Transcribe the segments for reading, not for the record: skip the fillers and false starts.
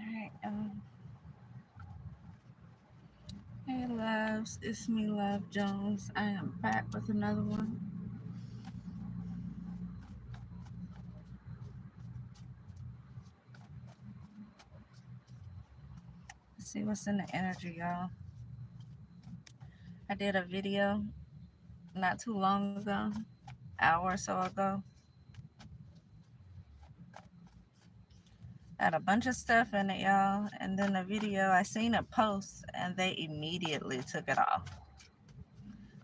Alright, hey loves, it's me, Love Jones. I am back with another one. Let's see what's in the energy, y'all. I did a video not too long ago, hour or so ago. Had a bunch of stuff in it, y'all. And then the video, I seen a post and they immediately took it off.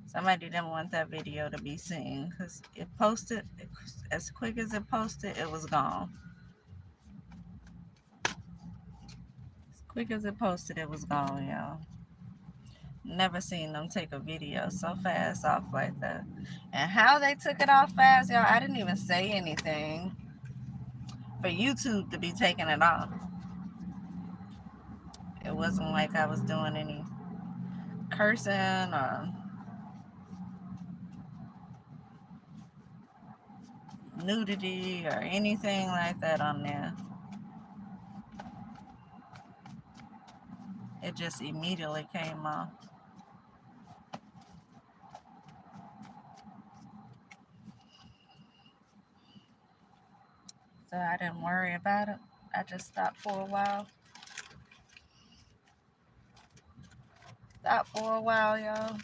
Somebody didn't want that video to be seen because it posted, as quick as it posted, it was gone. As quick as it posted, it was gone, y'all. Never seen them take a video so fast off like that. And how they took it off fast, y'all, I didn't even say anything for YouTube to be taking it off. It wasn't like I was doing any cursing or nudity or anything like that on there. It just immediately came off. So I didn't worry about it. I just stopped for a while. Stopped for a while, y'all.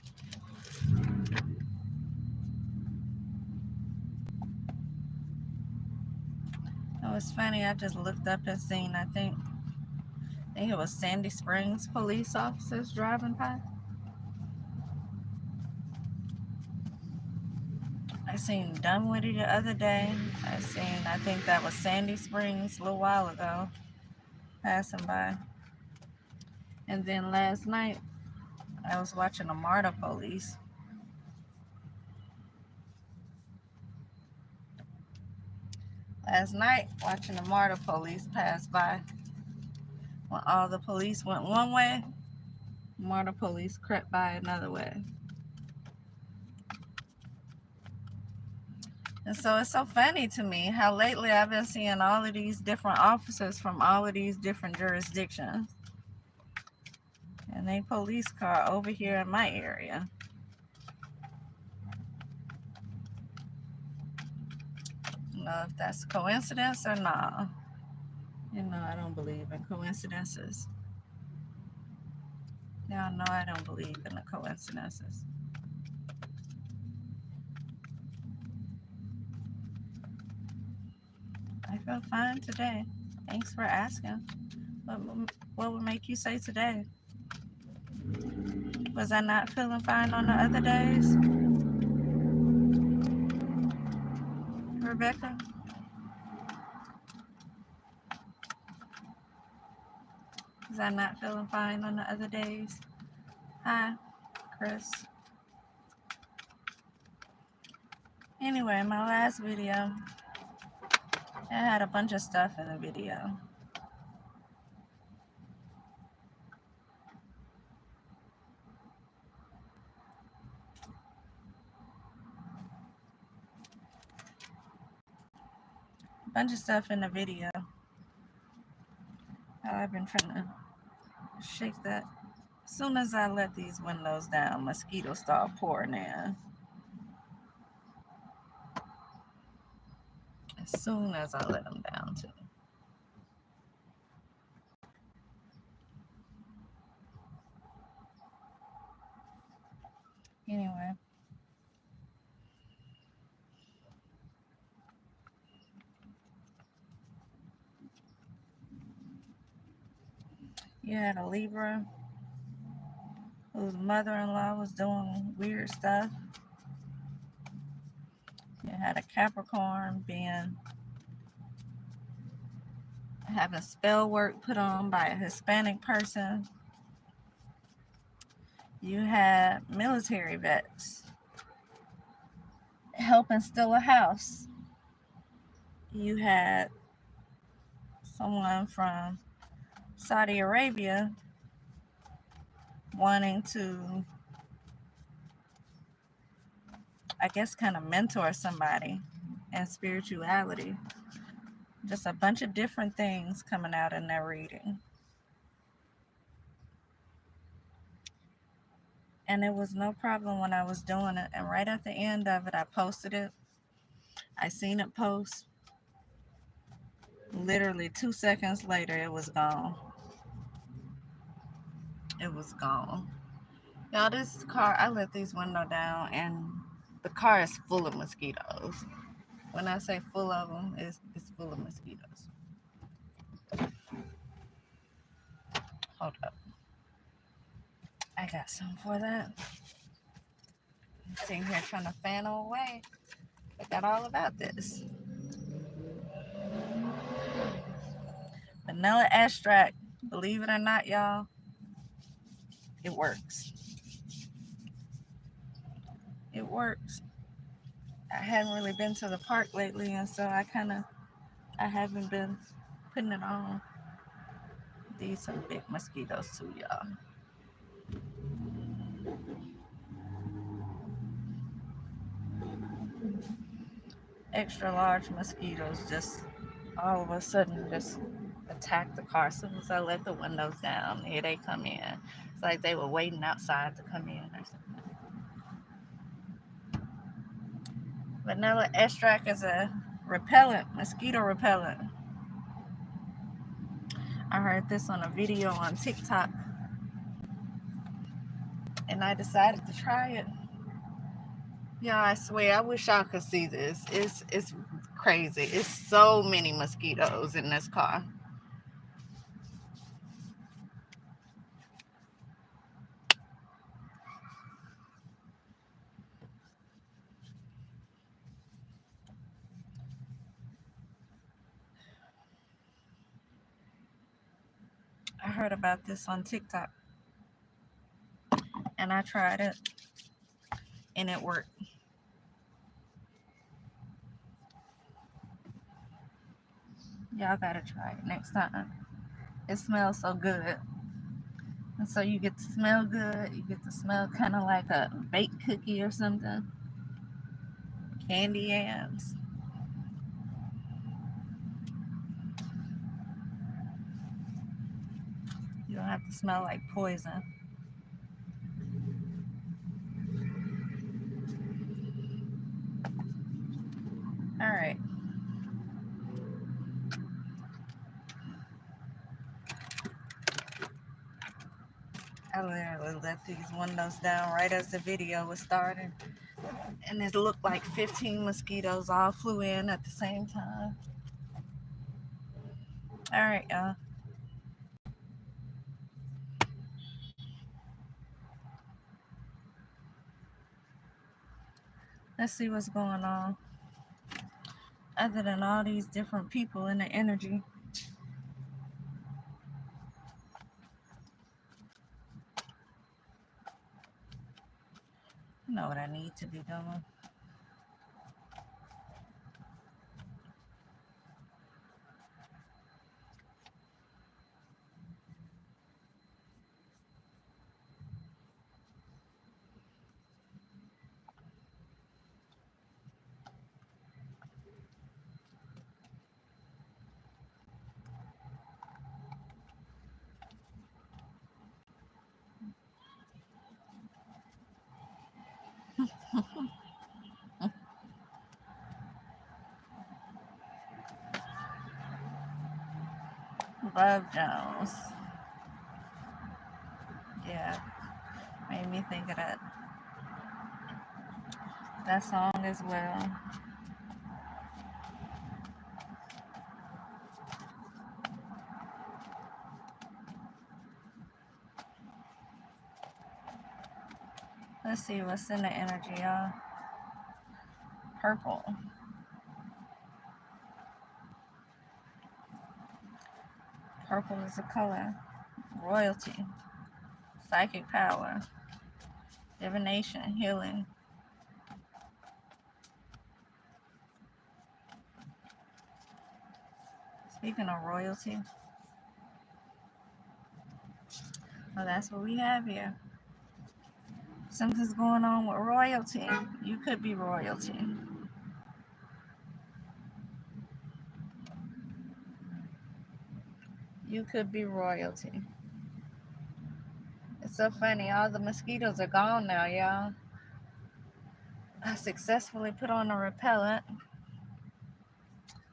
It was funny. I just looked up and seen, I think it was Sandy Springs police officers driving by. I seen Dunwoody the other day. I think that was Sandy Springs a little while ago, passing by. And then last night, I was watching the MARTA police. Last night, watching the MARTA police pass by. When all the police went one way, MARTA police crept by another way. And so it's so funny to me how lately I've been seeing all of these different officers from all of these different jurisdictions. And they police car over here in my area. I don't know if that's coincidence or not. You know, I don't believe in coincidences. Y'all know I don't believe in the coincidences. I feel fine today. Thanks for asking. What would make you say today? Was I not feeling fine on the other days? Rebecca? Was I not feeling fine on the other days? Hi, Chris. Anyway, my last video, I had a bunch of stuff in the video. Bunch of stuff in the video. I've been trying to shake that. As soon as I let these windows down, mosquitoes start pouring in. As soon as I let them down, too. Anyway. You had a Libra whose mother-in-law was doing weird stuff. You had a Capricorn having spell work put on by a Hispanic person. You had military vets helping steal a house. You had someone from Saudi Arabia wanting to, I guess, kind of mentor somebody in spirituality. Just a bunch of different things coming out in that reading. And it was no problem when I was doing it. And right at the end of it, I posted it. I seen it post. Literally 2 seconds later, it was gone. It was gone. Y'all, this car, I let these windows down, and the car is full of mosquitoes. When I say full of them, it's full of mosquitoes. Hold up. I got some for that. I'm sitting here trying to fan them away. Forgot all about this. Vanilla extract. Believe it or not, y'all, it works. It works. I haven't really been to the park lately, and so I haven't been putting it on. These some big mosquitoes too, y'all. Extra large mosquitoes just all of a sudden just attack the car. As soon as I let the windows down, here they come in. It's like they were waiting outside to come in or something. Vanilla extract is a repellent, mosquito repellent. I heard this on a video on TikTok, and I decided to try it. Yeah, I swear, I wish y'all could see this. It's crazy. It's so many mosquitoes in this car. I heard about this on TikTok, and I tried it, and it worked. Y'all gotta try it next time. It smells so good. And so you get to smell good. You get to smell kind of like a baked cookie or something. Candy yams. You don't have to smell like poison. All right. I literally let these windows down right as the video was starting. And it looked like 15 mosquitoes all flew in at the same time. All right, y'all. Let's see what's going on. Other than all these different people in the energy. I know what I need to be doing. Love Jones. Yeah, made me think of that song as well. Let's see what's in the energy, y'all. Purple. Purple is a color. Royalty. Psychic power. Divination. Healing. Speaking of royalty, well, that's what we have here. Something's going on with royalty. You could be royalty. You could be royalty. It's so funny. All the mosquitoes are gone now, y'all. I successfully put on a repellent,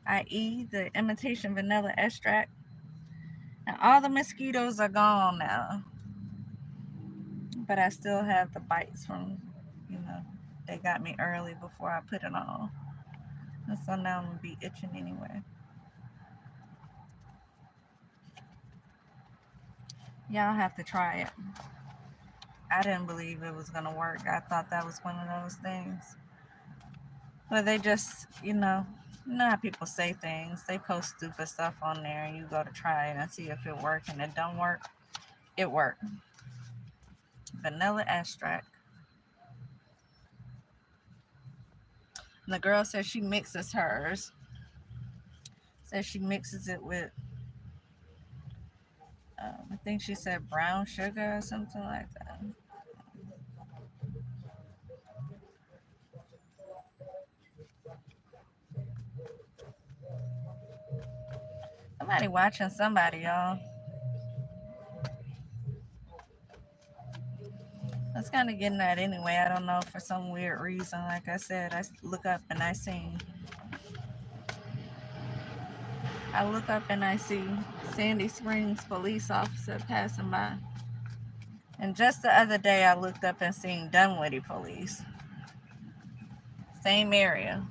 i.e. the imitation vanilla extract. And all the mosquitoes are gone now. But I still have the bites from, they got me early before I put it on. And so now I'm going to be itching anyway. Y'all have to try it. I didn't believe it was going to work. I thought that was one of those things. But they just, you know how people say things. They post stupid stuff on there and you go to try it and see if it works, and it don't work. It worked. Vanilla extract. And the girl says she mixes hers. Says she mixes it with, I think she said brown sugar or something like that. Somebody watching somebody, y'all. That's kind of getting at anyway. I don't know, for some weird reason. Like I said, I look up and I see Sandy Springs police officer passing by. And just the other day, I looked up and seen Dunwoody police. Same area.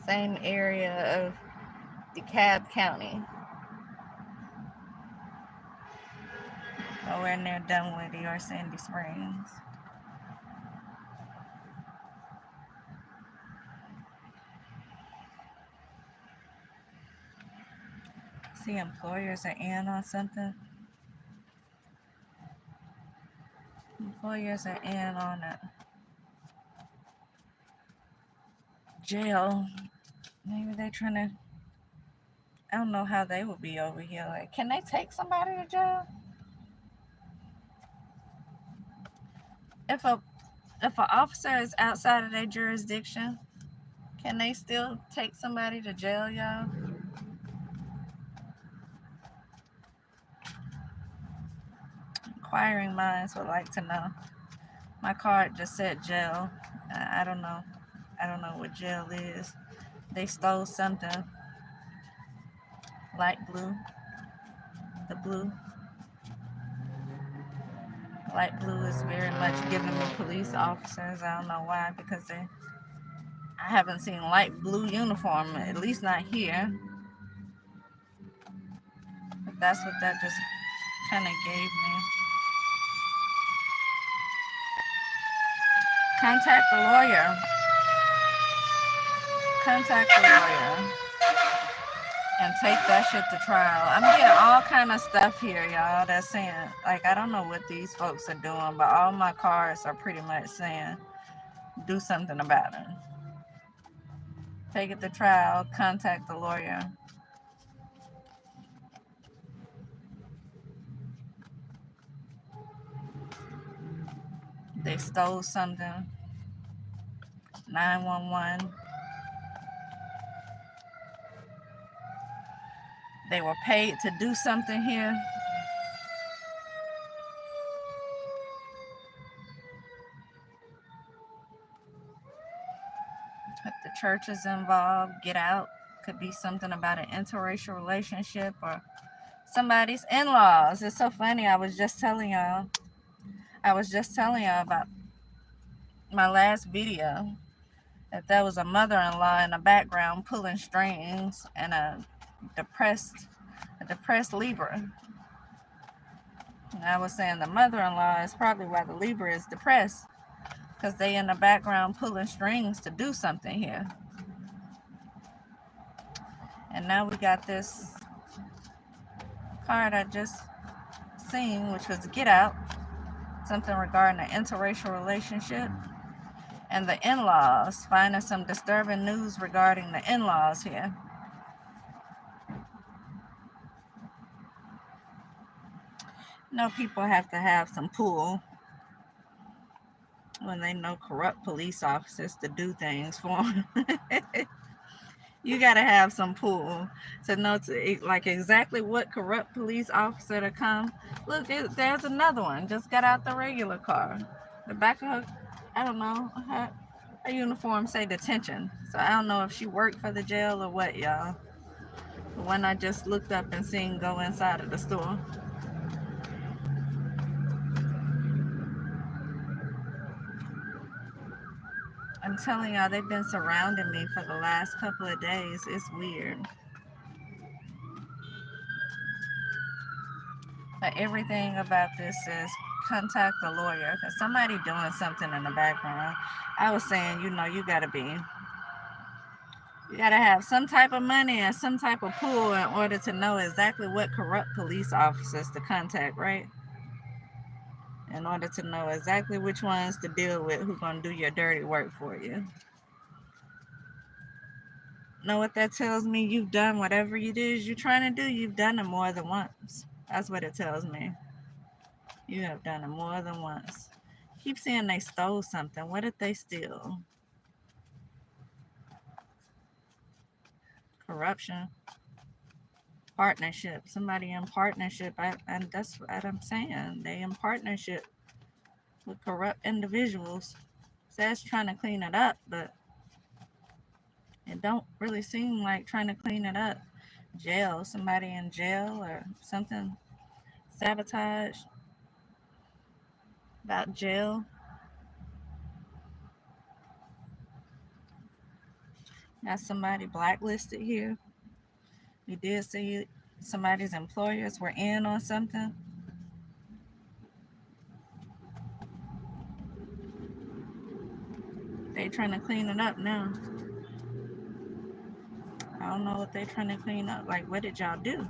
Same area of DeKalb County. Nowhere near Dunwoody or Sandy Springs. See, employers are in on something. Employers are in on it. Jail. Maybe they're trying to. I don't know how they would be over here. Like, can they take somebody to jail? If an officer is outside of their jurisdiction, can they still take somebody to jail, y'all? Inquiring minds would like to know. My card just said jail. I don't know. I don't know what jail is. They stole something. Light blue. The blue. Light blue is very much giving me police officers. I don't know why, because I haven't seen light blue uniform, at least not here. But that's what that just kind of gave me. Contact the lawyer. Contact the lawyer. And take that shit to trial. I'm getting all kind of stuff here, y'all, that's saying, like, I don't know what these folks are doing, but all my cards are pretty much saying, do something about it. Take it to trial. Contact the lawyer. They stole something. 911. They were paid to do something here. If the church is involved, get out. Could be something about an interracial relationship or somebody's in-laws. It's so funny. I was just telling y'all about my last video that there was a mother-in-law in the background pulling strings and a depressed Libra. And I was saying the mother-in-law is probably why the Libra is depressed, because they in the background pulling strings to do something here. And now we got this card I just seen, which was Get Out. Something regarding an interracial relationship. And the in-laws, finding some disturbing news regarding the in-laws here. People have to have some pull when they know corrupt police officers to do things for them. You gotta have some pull to know like exactly what corrupt police officer to come. Look, there's another one. Just got out the regular car. The back of her, I don't know, her uniform say detention. So I don't know if she worked for the jail or what, y'all. The one I just looked up and seen go inside of the store. I'm telling y'all, they've been surrounding me for the last couple of days. It's weird. But everything about this is contact the lawyer because somebody doing something in the background. I was saying, you gotta have some type of money and some type of pull in order to know exactly what corrupt police officers to contact, right? In order to know exactly which ones to deal with, who gonna do your dirty work for you. Know what that tells me? You've done whatever it is you're trying to do. You've done it more than once. That's what it tells me. You have done it more than once. Keep saying they stole something. What did they steal? Corruption. Partnership. Somebody in partnership. And that's what I'm saying. They in partnership with corrupt individuals. Says trying to clean it up, but it don't really seem like trying to clean it up. Jail. Somebody in jail or something. Sabotage. About jail. Got somebody blacklisted here. We did see somebody's employers were in on something. They trying to clean it up now. I don't know what they trying to clean up. Like, what did y'all do?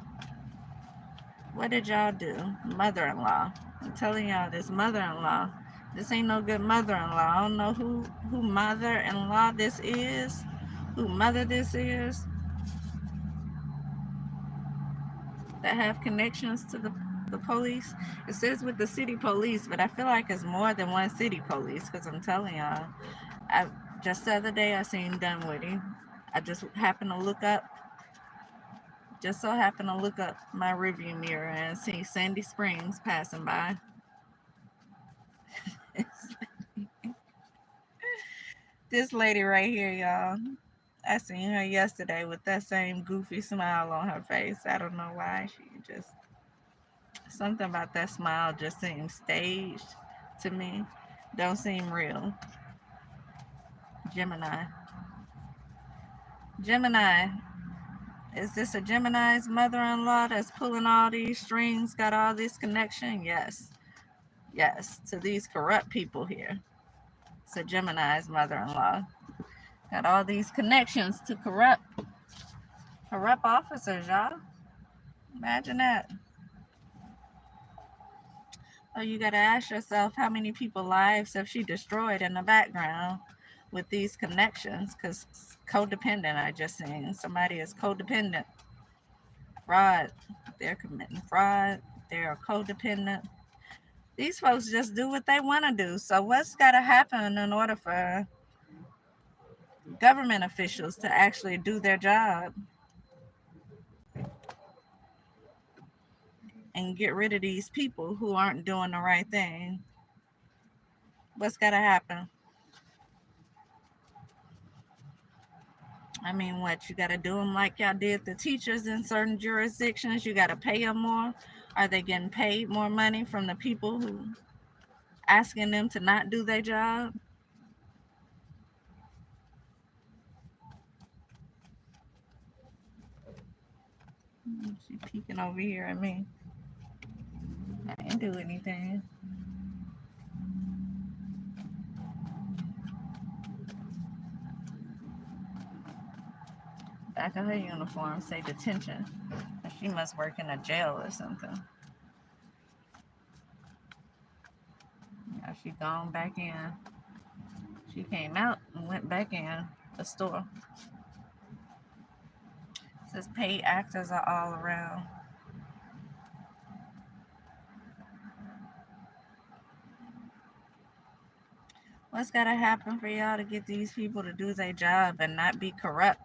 What did y'all do? Mother-in-law. I'm telling y'all, this mother-in-law. This ain't no good mother-in-law. I don't know who mother-in-law this is. Who mother this is. That have connections to the police. It says with the city police, but I feel like it's more than one city police because I'm telling y'all. Just the other day I seen Dunwoody. I just happened to look up my review mirror and see Sandy Springs passing by. This lady right here, y'all. I seen her yesterday with that same goofy smile on her face. I don't know why. Something about that smile just seems staged to me. Don't seem real. Gemini. Gemini. Is this a Gemini's mother-in-law that's pulling all these strings, got all this connection? Yes. Yes, to these corrupt people here. It's a Gemini's mother-in-law. Got all these connections to corrupt officers, y'all. Imagine that. Oh, you gotta ask yourself how many people's lives have she destroyed in the background with these connections? Because codependent, I just seen. Somebody is codependent. Fraud. They're committing fraud. They're codependent. These folks just do what they want to do. So what's got to happen in order for government officials to actually do their job and get rid of these people who aren't doing the right thing? What's got to happen? I mean, what, you got to do them like y'all did the teachers in certain jurisdictions? You got to pay them more? Are they getting paid more money from the people who asking them to not do their job? She peeking over here at me. I didn't do anything. Back of her uniform say detention. She must work in a jail or something. Yeah, she gone back in. She came out and went back in the store. It says paid actors are all around. What's got to happen for y'all to get these people to do their job and not be corrupt?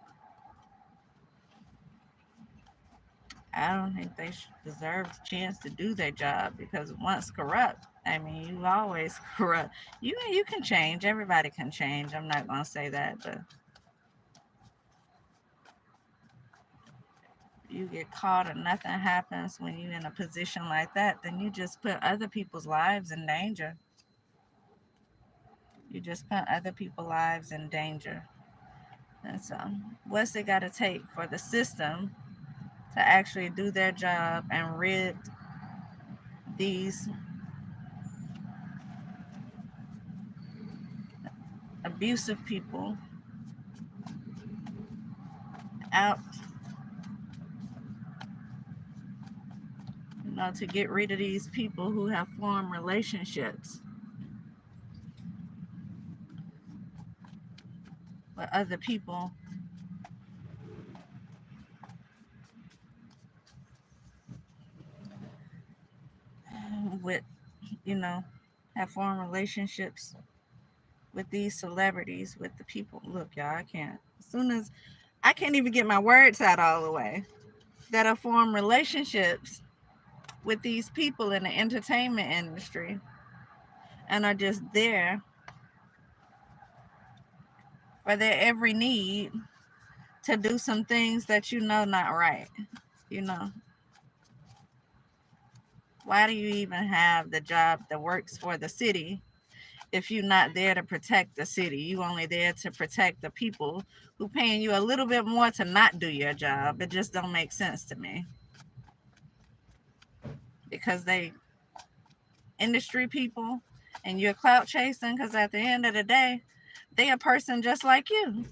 I don't think they should deserve the chance to do their job because once corrupt, I mean, you always corrupt. You can change. Everybody can change. I'm not gonna say that, but you get caught and nothing happens when you're in a position like that, then you just put other people's lives in danger. You just put other people's lives in danger. And so, what's it got to take for the system to actually do their job and rid these abusive people out, to get rid of these people who have formed relationships with other people with, you know, have formed relationships with these celebrities, with the people. Look, y'all, I can't. As soon as I can't even get my words out all the way, that have formed relationships with these people in the entertainment industry and are just there for their every need to do some things that not right. You know, why do you even have the job that works for the city if you're not there to protect the city? You only there to protect the people who paying you a little bit more to not do your job. It just don't make sense to me because they industry people and you're clout chasing, because at the end of the day, they a person just like you.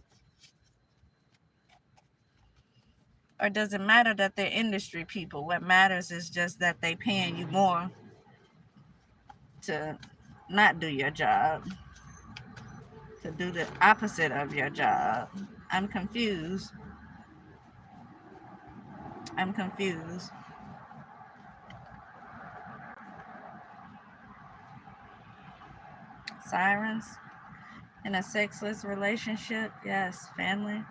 Or does it matter that they're industry people? What matters is just that they paying you more to not do your job, to do the opposite of your job. I'm confused. I'm confused. Sirens in a sexless relationship? Yes. Family?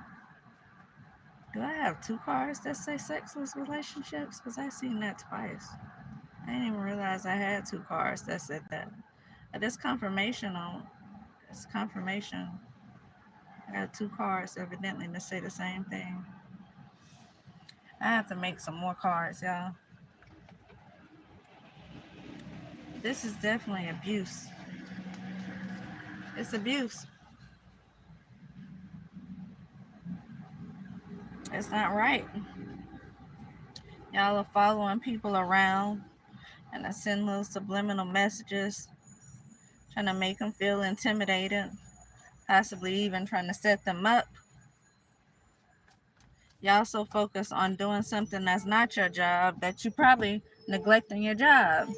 Do I have two cars that say sexless relationships? Because I seen that twice. I didn't even realize I had two cars that said that. This confirmation on it's confirmation. I got two cards evidently that say the same thing. I have to make some more cards, y'all. This is definitely abuse. It's abuse. It's not right. Y'all are following people around and I send little subliminal messages trying to make them feel intimidated, possibly even trying to set them up. Y'all so focused on doing something that's not your job that you probably neglecting your job.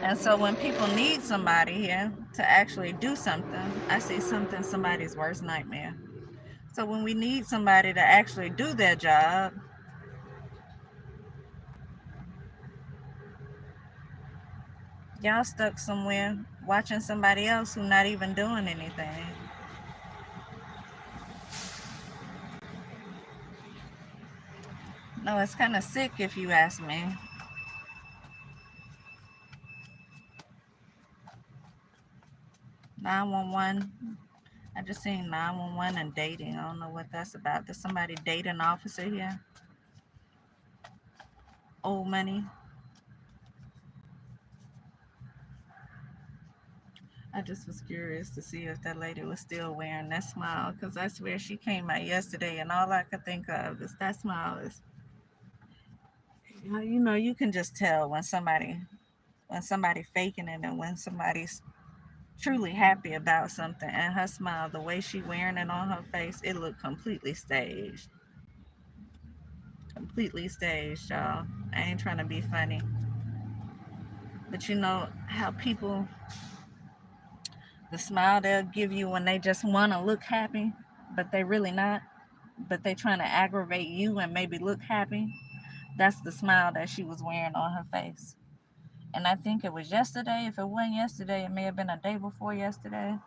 And so when people need somebody here to actually do something, I see somebody's worst nightmare. So when we need somebody to actually do their job, y'all stuck somewhere watching somebody else who not even doing anything. No, it's kind of sick if you ask me. (911). I just seen 911 and dating. I don't know what that's about. Does somebody date an officer here? Old money. I just was curious to see if that lady was still wearing that smile, because I swear she came out yesterday and all I could think of is that smile. Is, you can just tell when somebody faking it and when somebody's truly happy about something. And her smile, the way she wearing it on her face, it looked completely staged. Completely staged, y'all. I ain't trying to be funny. But you know how people, the smile they'll give you when they just want to look happy, but they really not. But they trying to aggravate you and maybe look happy. That's the smile that she was wearing on her face. And I think it was yesterday. If it wasn't yesterday, it may have been a day before yesterday.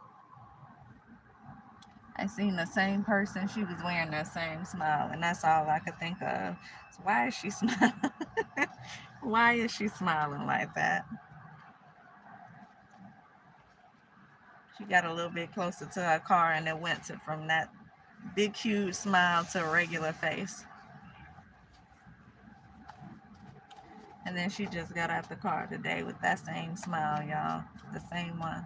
I seen the same person. She was wearing that same smile, and that's all I could think of. So why is she smiling? Why is she smiling like that? She got a little bit closer to her car, and it went to from that big, huge smile to a regular face. And then she just got out the car today with that same smile, y'all. The same one.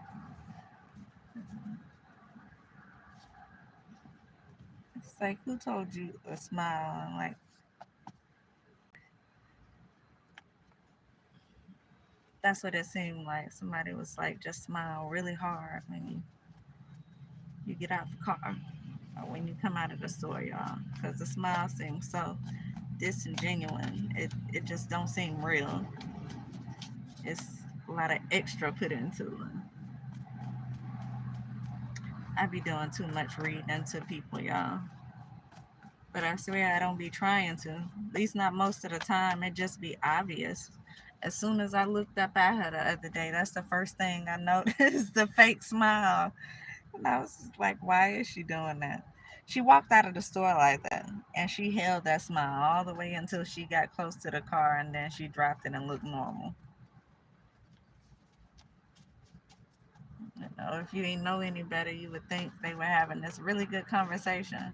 It's like, who told you a smile? And like, that's what it seemed like. Somebody was like, just smile really hard when you get out the car or when you come out of the store, y'all. Because the smile seems so disingenuous. It just don't seem real. It's a lot of extra put into it. I be doing too much reading into people, y'all. But I swear I don't be trying to. At least not most of the time. It just be obvious. As soon as I looked up at her the other day, that's the first thing I noticed, the fake smile. And I was just like, why is she doing that? She walked out of the store like that, and she held that smile all the way until she got close to the car, and then she dropped it and looked normal. You know, if you didn't know any better, you would think they were having this really good conversation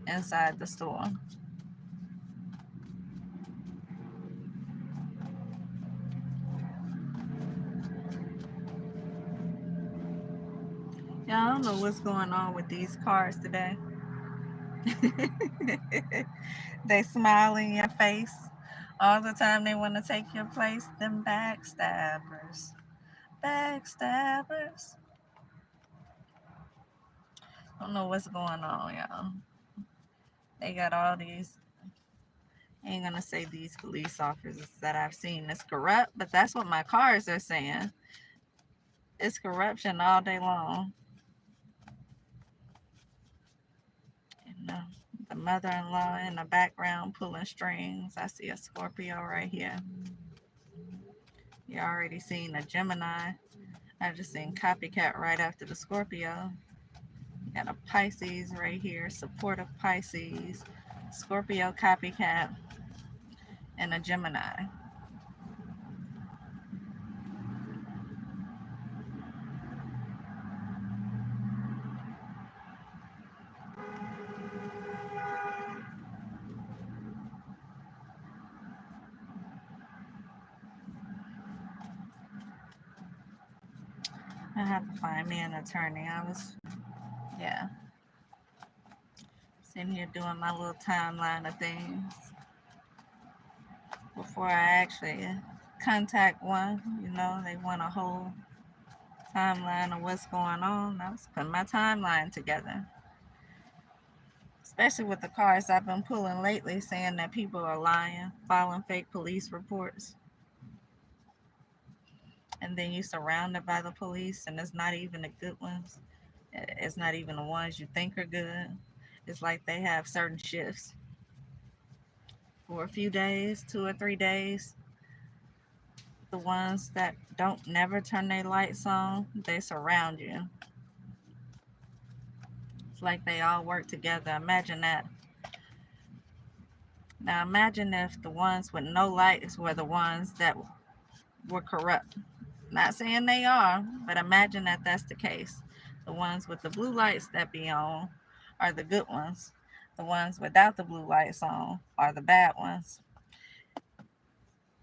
inside the store. Yeah, I don't know what's going on with these cars today. They smile in your face all the time. They want to take your place. Them backstabbers. Backstabbers. I don't know what's going on, y'all. They got all these. I ain't gonna say these police officers that I've seen is corrupt, but that's what my cars are saying. It's corruption all day long. You know, the mother-in-law in the background pulling strings. I see a Scorpio right here. You already seen a Gemini. I just seen copycat right after the Scorpio. Got a Pisces right here, supportive Pisces, Scorpio copycat, and a Gemini. I have to find me an attorney. Yeah, sitting here doing my little timeline of things before I actually contact one. You know, they want a whole timeline of what's going on. I was putting my timeline together, especially with the cards I've been pulling lately, saying that people are lying, filing fake police reports, and then you're surrounded by the police, and it's not even the good ones. It's not even the ones you think are good. It's like they have certain shifts for a few days, 2 or 3 days. The ones that don't never turn their lights on, they surround you. It's like they all work together. Imagine that. Now imagine if the ones with no lights were the ones that were corrupt. Not saying they are, but imagine that that's the case. The ones with the blue lights that be on are the good ones. The ones without the blue lights on are the bad ones.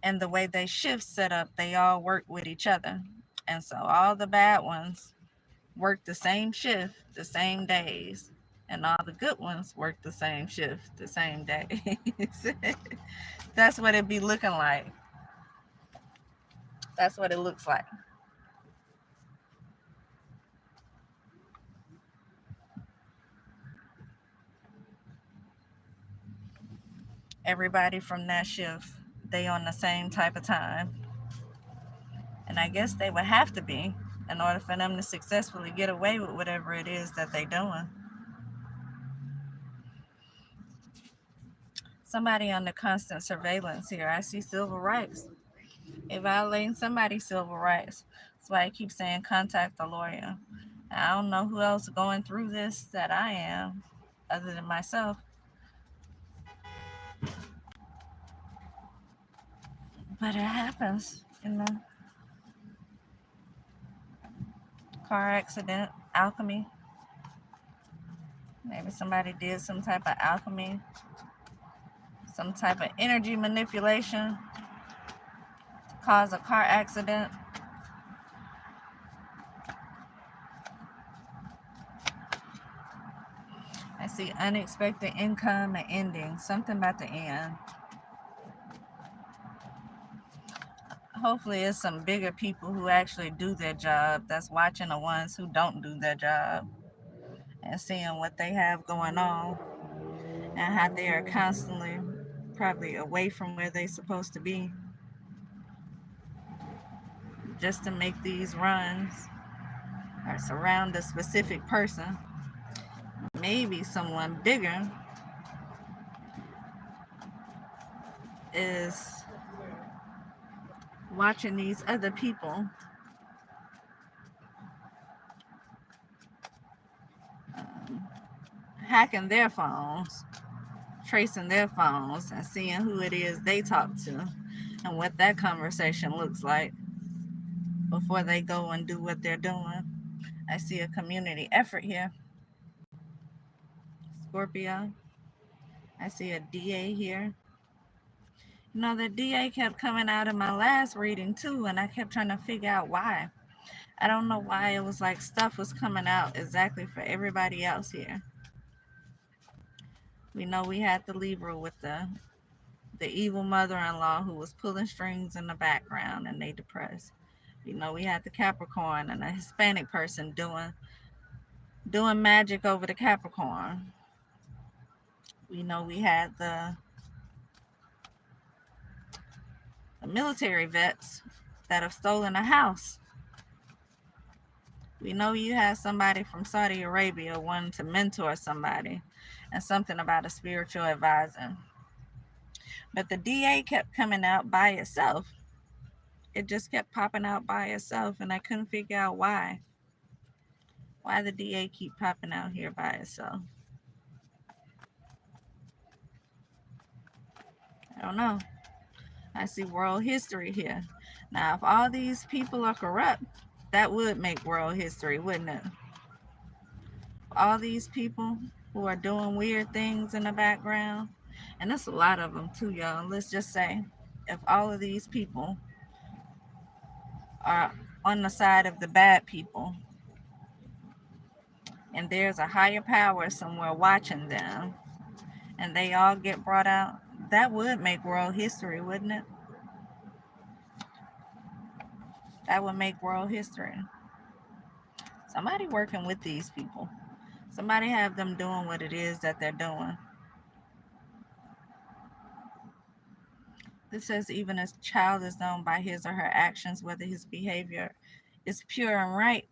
And the way they shift set up, they all work with each other. And so all the bad ones work the same shift the same days. And all the good ones work the same shift the same days. That's what it be looking like. That's what it looks like. Everybody from that shift, they on the same type of time. And I guess they would have to be in order for them to successfully get away with whatever it is that they doing. Somebody under constant surveillance here. I see civil rights. They violating somebody's civil rights. That's why I keep saying contact a lawyer. I don't know who else going through this that I am, other than myself. But it happens, you know. Car accident, alchemy. Maybe somebody did some type of alchemy, some type of energy manipulation to cause a car accident. I see unexpected income and ending. Something about the end. Hopefully it's some bigger people who actually do their job that's watching the ones who don't do their job and seeing what they have going on and how they are constantly probably away from where they're supposed to be just to make these runs or surround a specific person. Maybe someone bigger is watching these other people hacking their phones, tracing their phones, and seeing who it is they talk to and what that conversation looks like before they go and do what they're doing. I see a community effort here. Scorpio. I see a DA here. You know, the DA kept coming out in my last reading too, and I kept trying to figure out why. I don't know why it was like stuff was coming out exactly for everybody else here. We know we had the Libra with the evil mother-in-law who was pulling strings in the background and they depressed. You know, we had the Capricorn and a Hispanic person doing magic over the Capricorn. We know we had the military vets that have stolen a house. We know you had somebody from Saudi Arabia wanting to mentor somebody and something about a spiritual advisor. But the DA kept coming out by itself. It just kept popping out by itself, and I couldn't figure out why. Why the DA keep popping out here by itself? I don't know. I see world history here. Now, if all these people are corrupt, that would make world history, wouldn't it? All these people who are doing weird things in the background, and that's a lot of them too, y'all. Let's just say if all of these people are on the side of the bad people and there's a higher power somewhere watching them and they all get brought out, that would make world history, wouldn't it? That would make world history. Somebody working with these people. Somebody have them doing what it is that they're doing. This says even a child is known by his or her actions, whether his behavior is pure and right.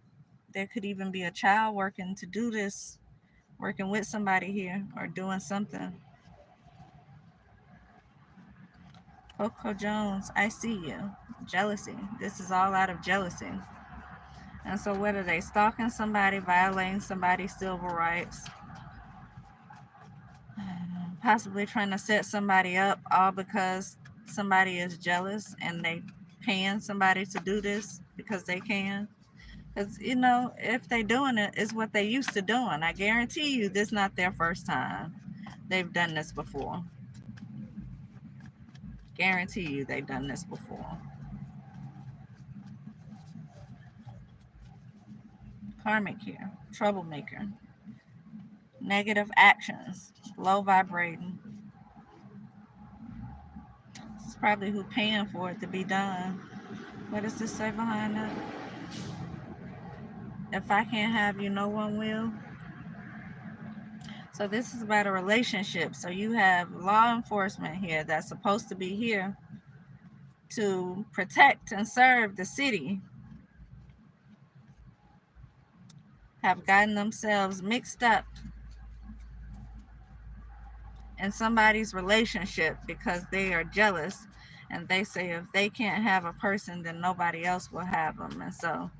There could even be a child working to do this, working with somebody here or doing something. Coco Jones, I see you. Jealousy. This is all out of jealousy. And so whether they stalking somebody, violating somebody's civil rights, possibly trying to set somebody up, all because somebody is jealous and they paying somebody to do this because they can. Because, you know, if they doing it, it's what they used to doing. I guarantee you this is not their first time. They've done this before. Guarantee you they've done this before. Karmic here. Troublemaker. Negative actions. Low vibrating. This is probably who paying for it to be done. What does this say behind that? If I can't have you, no one will. So this is about a relationship. So you have law enforcement here that's supposed to be here to protect and serve the city, have gotten themselves mixed up in somebody's relationship because they are jealous and they say if they can't have a person then nobody else will have them. And so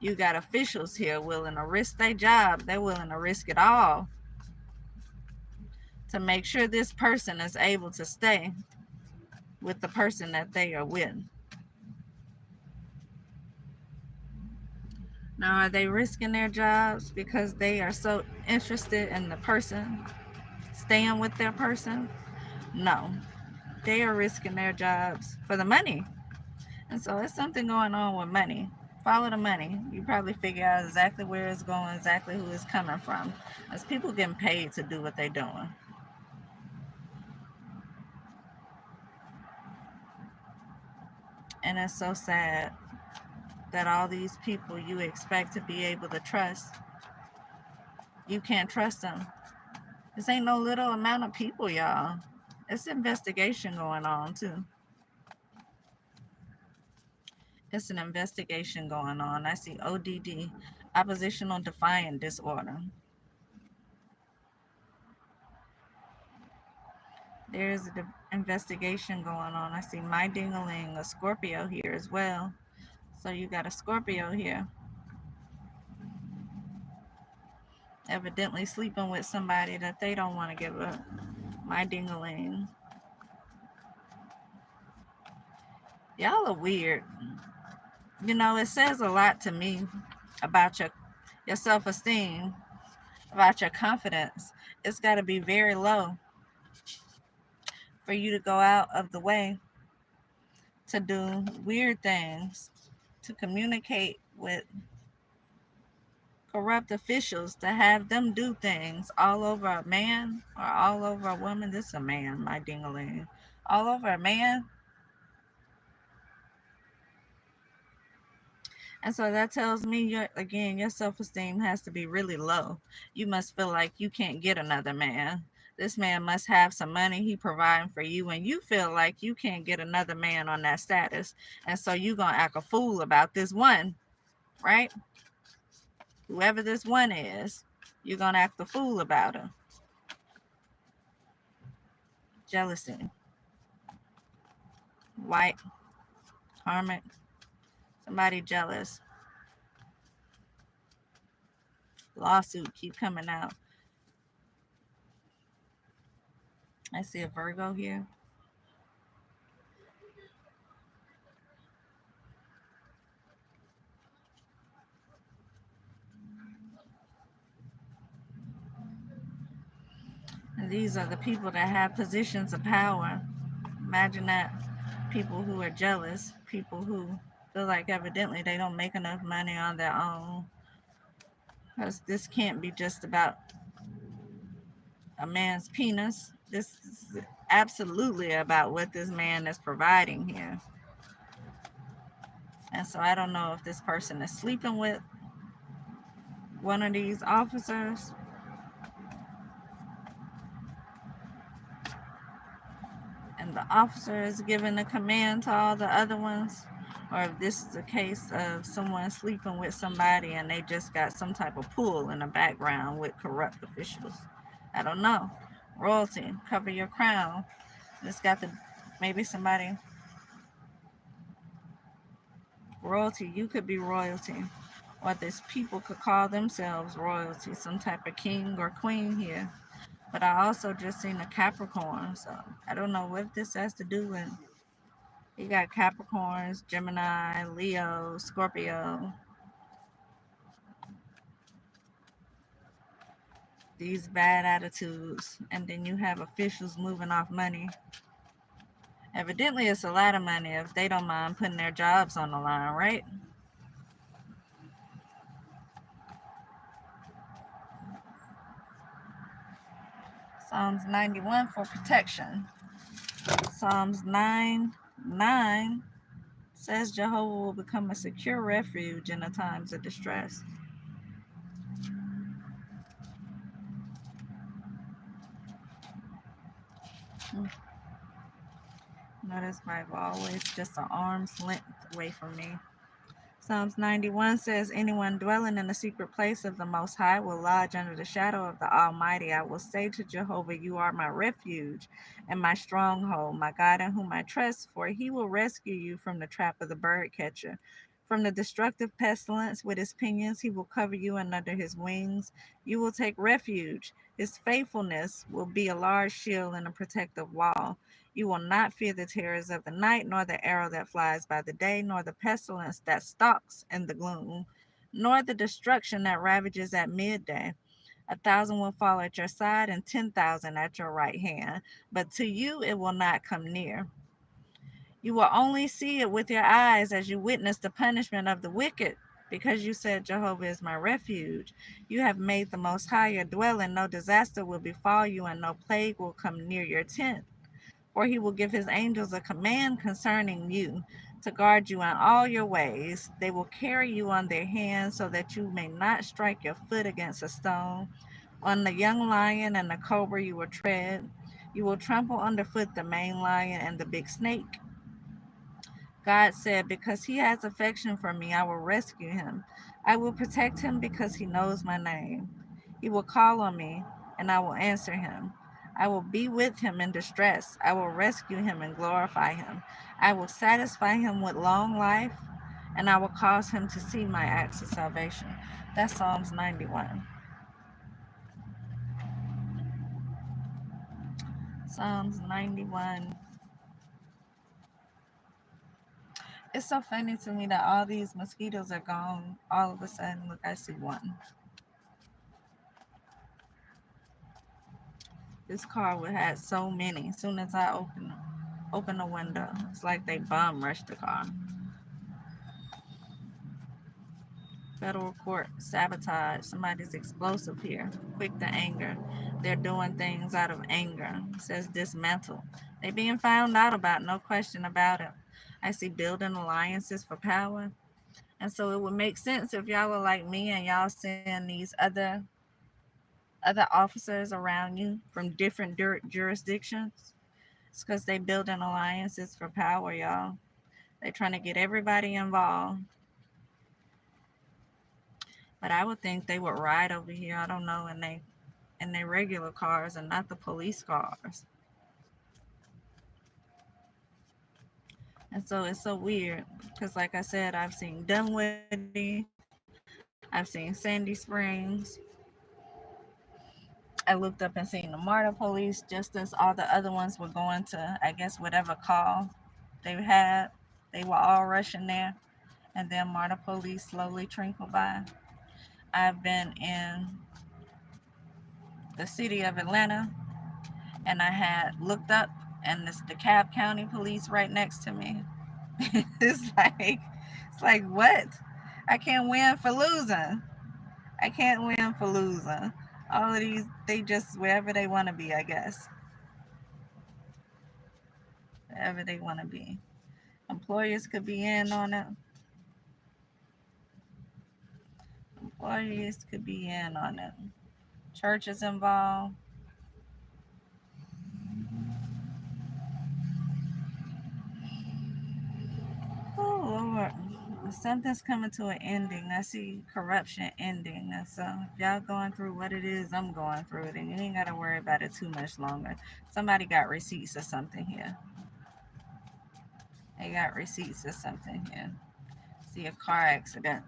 You got officials here willing to risk their job. They're willing to risk it all to make sure this person is able to stay with the person that they are with. Now, are they risking their jobs because they are so interested in the person staying with their person? No, they are risking their jobs for the money. And so it's something going on with money. Follow the money. You probably figure out exactly where it's going, exactly who it's coming from. There's people getting paid to do what they're doing. And it's so sad that all these people you expect to be able to trust, you can't trust them. This ain't no little amount of people, y'all. It's investigation going on too. It's an investigation going on. I see ODD, oppositional defiant disorder. There's an investigation going on. I see my ding-a-ling, a Scorpio here as well. So you got a Scorpio here. Evidently sleeping with somebody that they don't want to give up. My ding-a-ling. Y'all are weird. You know, it says a lot to me about your self-esteem, about your confidence. It's got to be very low for you to go out of the way to do weird things, to communicate with corrupt officials, to have them do things all over a man or all over a woman. This is a man, my ding-a-ling. All over a man. And so that tells me, your self-esteem has to be really low. You must feel like you can't get another man. This man must have some money he providing for you, and you feel like you can't get another man on that status. And so you going to act a fool about this one, right? Whoever this one is, you're going to act a fool about her. Jealousy. White. Karmic. Somebody jealous. Lawsuit keep coming out. I see a Virgo here. And these are the people that have positions of power. Imagine that. People who are jealous, people who feel like evidently they don't make enough money on their own. Because this can't be just about a man's penis. This is absolutely about what this man is providing here. And so I don't know if this person is sleeping with one of these officers, and the officer is giving the command to all the other ones, or if this is a case of someone sleeping with somebody and they just got some type of pull in the background with corrupt officials. I don't know. Royalty, cover your crown. It's got the, maybe somebody, royalty, you could be royalty. Or this people could call themselves royalty, some type of king or queen here. But I also just seen a Capricorn, so I don't know what this has to do with. You got Capricorns, Gemini, Leo, Scorpio. These bad attitudes. And then you have officials moving off money. Evidently, it's a lot of money if they don't mind putting their jobs on the line, right? Psalms 91 for protection. Psalms 9:9 says Jehovah will become a secure refuge in the times of distress. Notice Bible always just an arm's length away from me. Psalms 91 says, anyone dwelling in the secret place of the Most High will lodge under the shadow of the Almighty. I will say to Jehovah, you are my refuge and my stronghold, my God in whom I trust, for he will rescue you from the trap of the bird catcher, From the destructive pestilence with his pinions, he will cover you, and under his wings you will take refuge. His faithfulness will be a large shield and a protective wall. You will not fear the terrors of the night, nor the arrow that flies by the day, nor the pestilence that stalks in the gloom, nor the destruction that ravages at midday. 1,000 will fall at your side, and 10,000 at your right hand, but to you it will not come near. You will only see it with your eyes as you witness the punishment of the wicked. Because you said, Jehovah is my refuge, you have made the Most High your dwelling. No disaster will befall you, and no plague will come near your tent. For he will give his angels a command concerning you, to guard you in all your ways. They will carry you on their hands, so that you may not strike your foot against a stone. On the young lion and the cobra you will tread. You will trample underfoot the maned lion and the big snake. God said, because he has affection for me, I will rescue him. I will protect him because he knows my name. He will call on me, and I will answer him. I will be with him in distress. I will rescue him and glorify him. I will satisfy him with long life, and I will cause him to see my acts of salvation. That's Psalms 91. Psalms 91. It's so funny to me that all these mosquitoes are gone. All of a sudden, look, I see one. This car would have so many. As soon as I open the window, it's like they bomb rushed the car. Federal court sabotage. Somebody's explosive here. Quick to anger. They're doing things out of anger. It says dismantle. They being found out about, no question about it. I see building alliances for power. And so it would make sense if y'all were like me and y'all seeing these other officers around you from different jurisdictions. It's because they building alliances for power, y'all. They trying to get everybody involved. But I would think they would ride over here, I don't know, in they regular cars and not the police cars. And so it's so weird because, like I said, I've seen Dunwoody, I've seen Sandy Springs. I looked up and seen the MARTA police just as all the other ones were going to, I guess, whatever call they had. They were all rushing there, and then MARTA police slowly trickled by. I've been in the city of Atlanta, and I had looked up, and it's DeKalb County Police right next to me. It's like what? I can't win for losing. I can't win for losing. All of these, they just wherever they want to be, I guess. Wherever they want to be. Employers could be in on it. Employees could be in on it. Churches involved. Oh Lord. Something's coming to an ending. I see corruption ending. And so if y'all going through what it is, I'm going through it. And you ain't gotta worry about it too much longer. Somebody got receipts or something here. They got receipts or something here. See a car accident.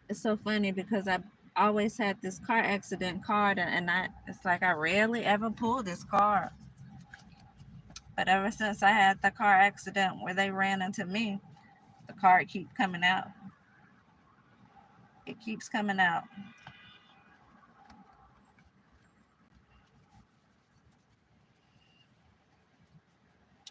It's so funny because I always had this car accident card, and it's like I rarely ever pull this card. But ever since I had the car accident where they ran into me, the card keeps coming out. It keeps coming out.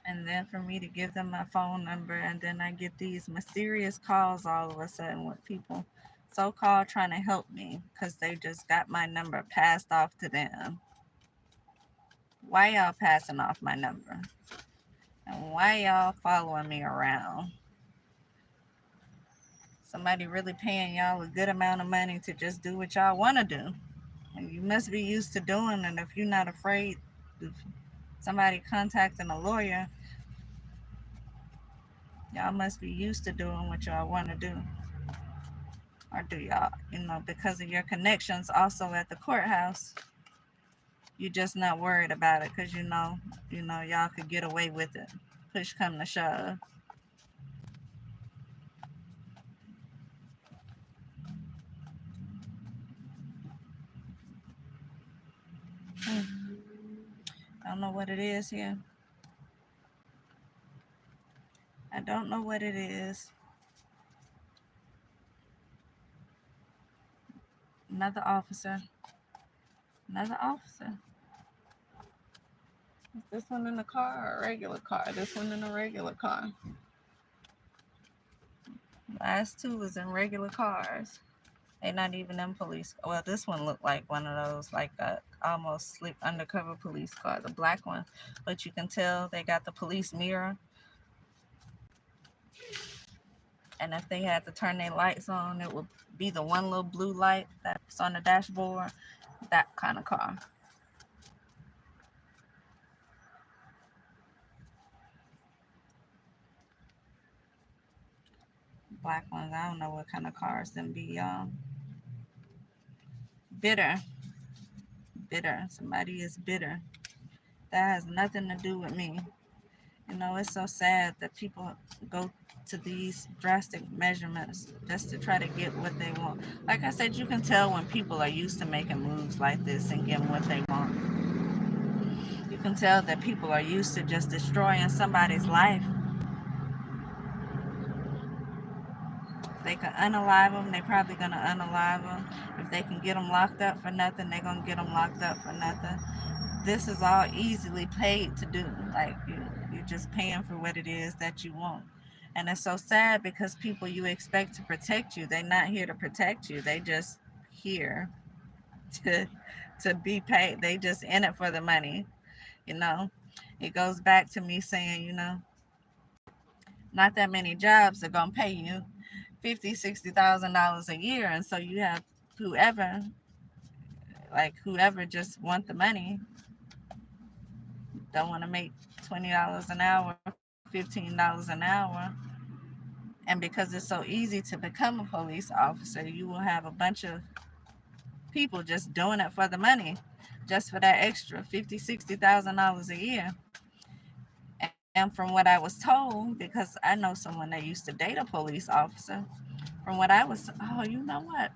And then for me to give them my phone number, and then I get these mysterious calls all of a sudden with people so-called trying to help me because they just got my number passed off to them. Why y'all passing off my number? And why y'all following me around? Somebody really paying y'all a good amount of money to just do what y'all want to do. And you must be used to doing it. If you're not afraid of somebody contacting a lawyer, y'all must be used to doing what y'all want to do. Or do y'all, because of your connections also at the courthouse, you're just not worried about it because y'all could get away with it. Push come to shove. I don't know what it is here. I don't know what it is. Another officer. Another officer. Is this one in the car or a regular car? This one in a regular car. Last two was in regular cars. They not even in police. Well, this one looked like one of those, like a almost sleep undercover police car, the black one. But you can tell they got the police mirror. And if they had to turn their lights on, it would be the one little blue light that's on the dashboard. That kind of car. Black ones, I don't know what kind of cars them be, y'all. Bitter. Bitter. Somebody is bitter. That has nothing to do with me. You know, it's so sad that people go to these drastic measurements just to try to get what they want. Like I said, you can tell when people are used to making moves like this and getting what they want. You can tell that people are used to just destroying somebody's life. If they can unalive them, they're probably going to unalive them. If they can get them locked up for nothing, they're going to get them locked up for nothing. This is all easily paid to do. Like, you're just paying for what it is that you want. And it's so sad because people you expect to protect you, they're not here to protect you. They just here to be paid. They just in it for the money. You know, it goes back to me saying, not that many jobs are gonna pay you $50,000-$60,000 a year, and so you have whoever just want the money, don't want to make $20 an hour, $15 an hour. And because it's so easy to become a police officer, you will have a bunch of people just doing it for the money, just for that extra $50,000-$60,000 a year. And from what I was told, because I know someone that used to date a police officer, from what I was, oh, you know what?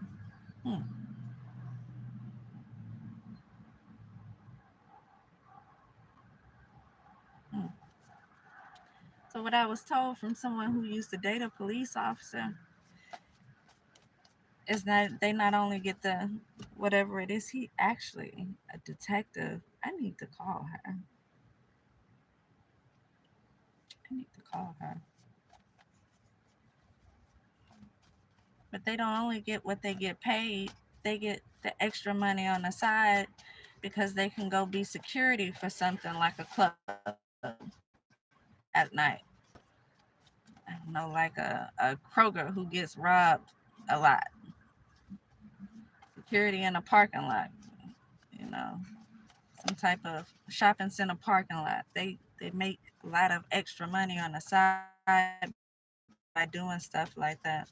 So what I was told from someone who used to date a police officer is that they not only get the whatever it is, he actually a detective. I need to call her. I need to call her. But they don't only get what they get paid, they get the extra money on the side because they can go be security for something like a club at night. I don't know, like a Kroger who gets robbed a lot. Security in a parking lot, you know, some type of shopping center parking lot. They make a lot of extra money on the side by doing stuff like that.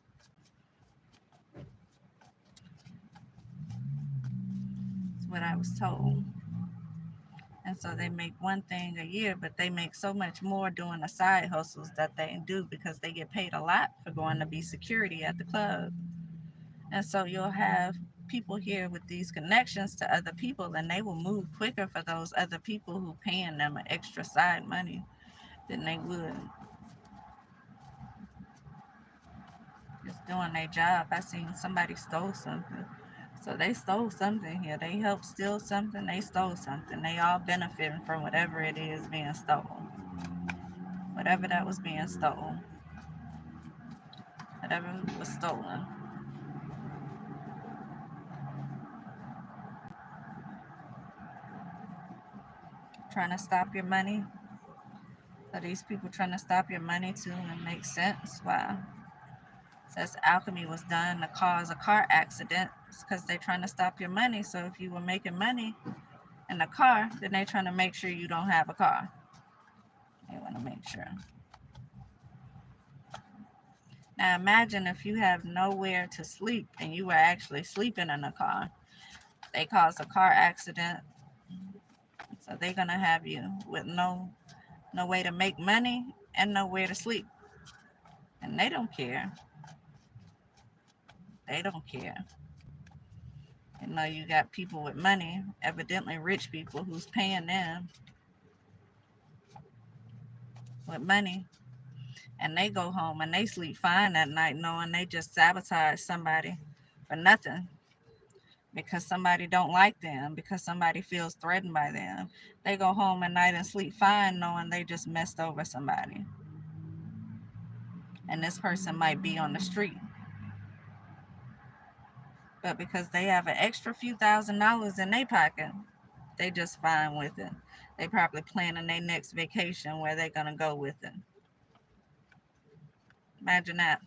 That's what I was told. And so they make one thing a year, but they make so much more doing the side hustles that they do because they get paid a lot for going to be security at the club. And so you'll have people here with these connections to other people, and they will move quicker for those other people who paying them an extra side money than they would just doing their job. I seen somebody stole something. So they stole something here. They helped steal something. They stole something. They all benefiting from whatever it is being stolen. Whatever that was being stolen. Whatever was stolen. Trying to stop your money. So these people trying to stop your money too, and make sense. Wow. Says alchemy was done to cause a car accident because they're trying to stop your money. So if you were making money in a car, then they're trying to make sure you don't have a car. They want to make sure. Now imagine if you have nowhere to sleep and you were actually sleeping in a car. They cause a car accident. So they're gonna have you with no way to make money and nowhere to sleep. And they don't care. They don't care. You know, you got people with money, evidently rich people, who's paying them with money, and they go home and they sleep fine at night knowing they just sabotaged somebody for nothing, because somebody don't like them, because somebody feels threatened by them. They go home at night and sleep fine knowing they just messed over somebody. And this person might be on the street, but because they have an extra few $1,000s in their pocket, they just fine with it. They probably planning their next vacation where they're gonna go with it. Imagine that.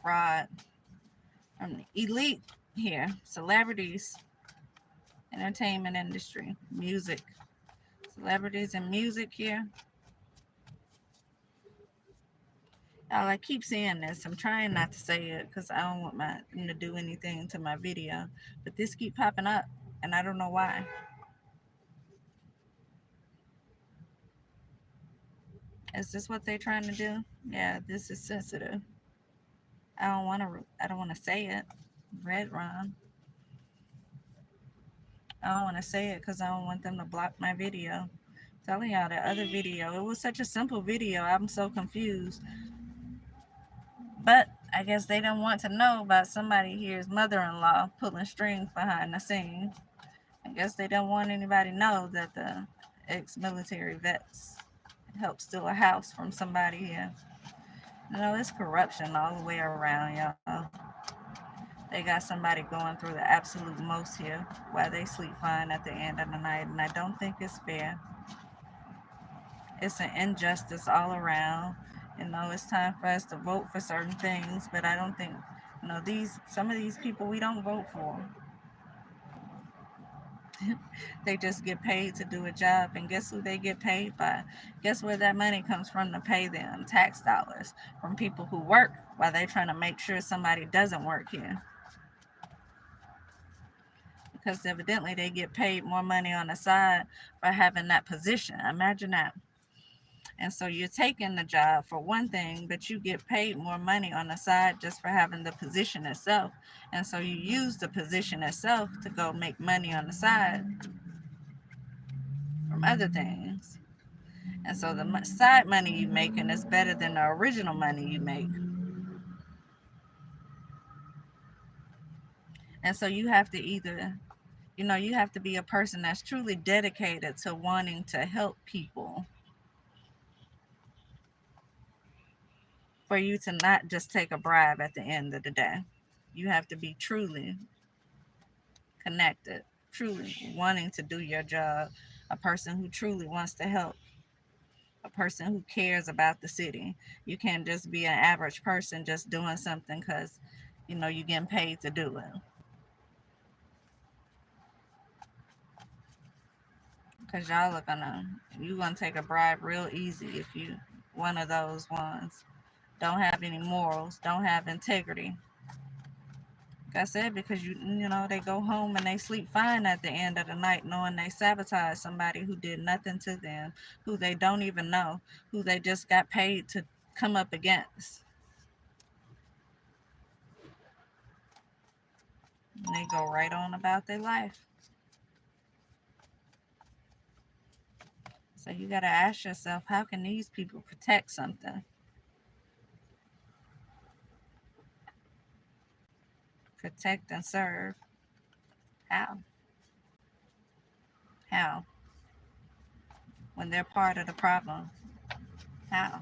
Fraud. Elite here. Celebrities, entertainment industry, music. Celebrities and music here. I keep saying this. I'm trying not to say it because I don't want them to do anything to my video. But this keep popping up, and I don't know why. Is this what they're trying to do? Yeah, this is sensitive. I don't want to. I don't want to say it. Red Ron. I don't want to say it because I don't want them to block my video. Telling y'all the other video. It was such a simple video. I'm so confused. But I guess they don't want to know about somebody here's mother-in-law pulling strings behind the scenes. I guess they don't want anybody to know that the ex-military vets helped steal a house from somebody here. You know, it's corruption all the way around, y'all. They got somebody going through the absolute most here while they sleep fine at the end of the night, and I don't think it's fair. It's an injustice all around. You know, it's time for us to vote for certain things, but I don't think, you know, some of these people we don't vote for. They just get paid to do a job, and guess who they get paid by? Guess where that money comes from to pay them? Tax dollars from people who work while they're trying to make sure somebody doesn't work here. Because evidently they get paid more money on the side for having that position. Imagine that. And so you're taking the job for one thing, but you get paid more money on the side just for having the position itself. And so you use the position itself to go make money on the side from other things. And so the side money you making is better than the original money you make. And so you have to either, you have to be a person that's truly dedicated to wanting to help people for you to not just take a bribe at the end of the day. You have to be truly connected, truly wanting to do your job, a person who truly wants to help, a person who cares about the city. You can't just be an average person just doing something because, you're getting paid to do it. Because you're gonna take a bribe real easy if you one of those ones. Don't have any morals, don't have integrity. Like I said, because they go home and they sleep fine at the end of the night knowing they sabotaged somebody who did nothing to them, who they don't even know, who they just got paid to come up against. And they go right on about their life. So you got to ask yourself, how can these people protect something? Protect and serve. How? How? When they're part of the problem. How?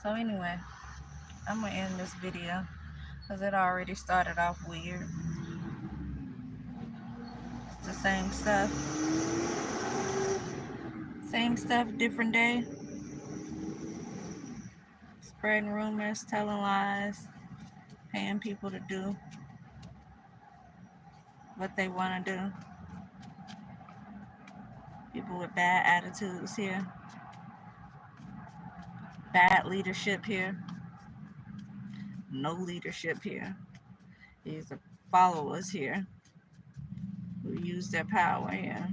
So anyway, I'm going to end this video because it already started off weird. It's the same stuff. Same stuff, different day. Spreading rumors, telling lies, paying people to do what they want to do. People with bad attitudes here. Bad leadership here. No leadership here. These are followers here who use their power here.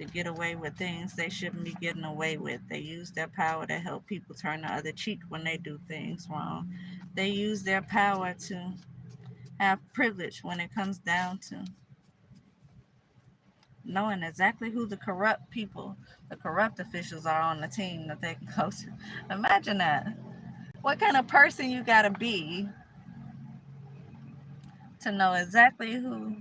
to get away with things they shouldn't be getting away with. They use their power to help people turn the other cheek when they do things wrong. They use their power to have privilege when it comes down to knowing exactly who the corrupt people, the corrupt officials are on the team that they can go to. Imagine that. What kind of person you got to be to know exactly who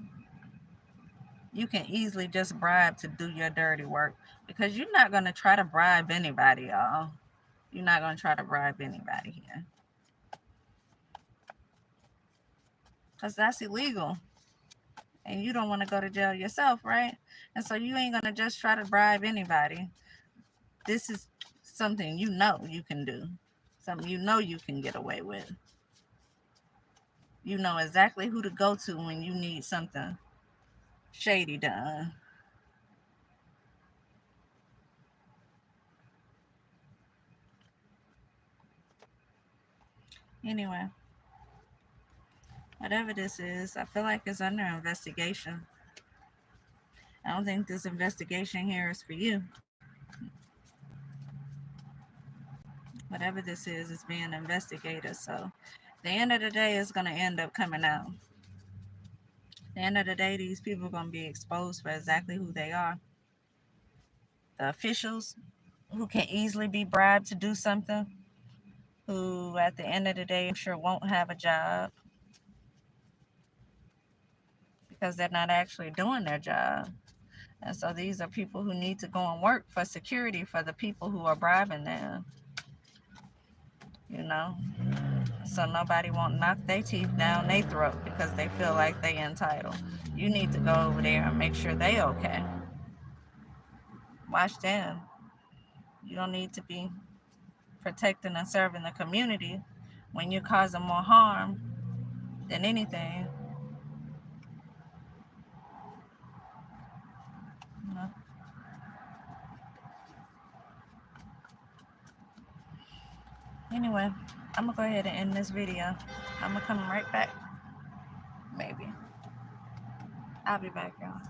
you can easily just bribe to do your dirty work? Because you're not going to try to bribe anybody, y'all. You're not going to try to bribe anybody here. Because that's illegal. And you don't want to go to jail yourself, right? And so you ain't going to just try to bribe anybody. This is something you know you can do. Something you know you can get away with. You know exactly who to go to when you need something shady done. Anyway, whatever this is, I feel like it's under investigation. I don't think this investigation here is for you. Whatever this is being investigated. So at the end of the day, it's going to end up coming out. At the end of the day, these people are going to be exposed for exactly who they are. The officials who can easily be bribed to do something, who at the end of the day, I'm sure won't have a job because they're not actually doing their job. And so these are people who need to go and work for security for the people who are bribing them. You know? So nobody won't knock their teeth down their throat because they feel like they entitled. You need to go over there and make sure they okay. Watch them. You don't need to be protecting and serving the community when you're causing more harm than anything. You know? Anyway, I'm gonna go ahead and end this video. I'm gonna come right back. Maybe. I'll be back, y'all.